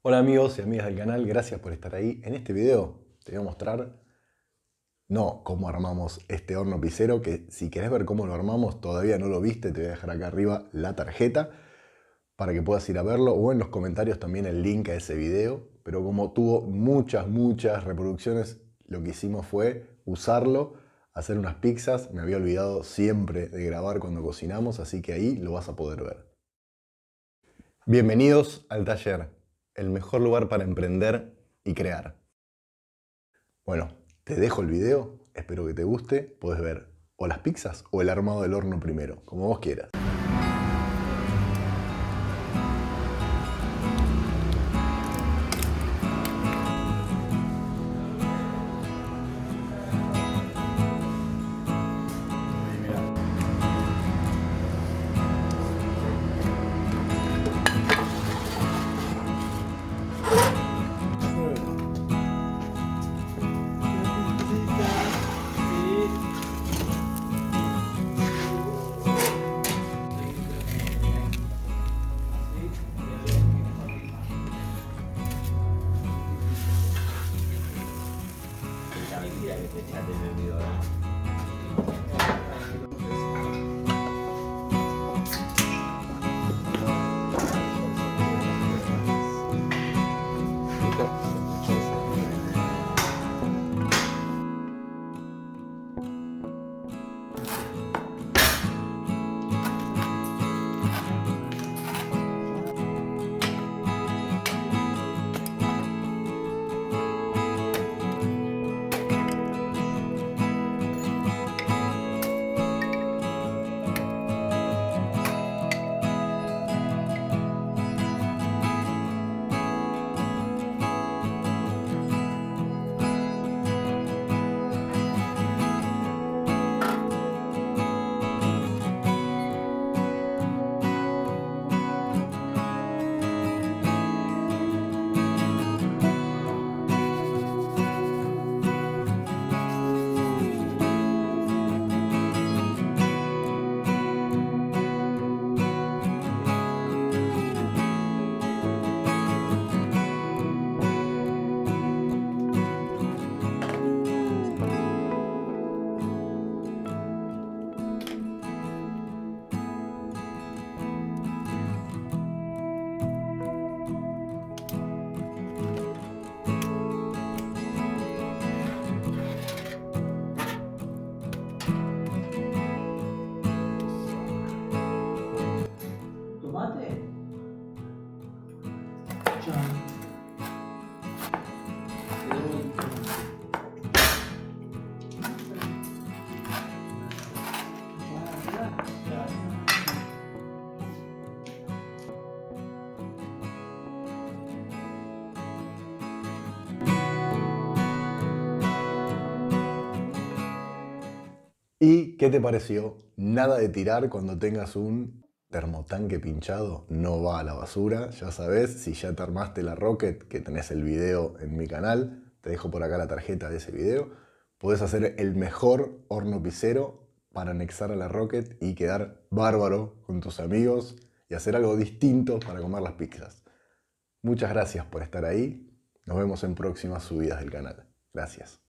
Hola amigos y amigas del canal, gracias por estar ahí. En este video te voy a mostrar no cómo armamos este horno pizzero, que si querés ver cómo lo armamos, todavía no lo viste, te voy a dejar acá arriba la tarjeta para que puedas ir a verlo, o en los comentarios también el link a ese video. Pero como tuvo muchas reproducciones, lo que hicimos fue usarlo, hacer unas pizzas. Me había olvidado siempre de grabar cuando cocinamos, así que ahí lo vas a poder ver. Bienvenidos al taller, el mejor lugar para emprender y crear. Bueno, te dejo el video, espero que te guste. Puedes ver o las pizzas o el armado del horno primero, como vos quieras. Tomate. ¿Y qué te pareció? Nada de tirar cuando tengas un termotanque pinchado, no va a la basura. Ya sabes, si ya te armaste la Rocket, que tenés el video en mi canal, te dejo por acá la tarjeta de ese video, podés hacer el mejor horno pizzero para anexar a la Rocket y quedar bárbaro con tus amigos y hacer algo distinto para comer las pizzas. Muchas gracias por estar ahí. Nos vemos en próximas subidas del canal. Gracias.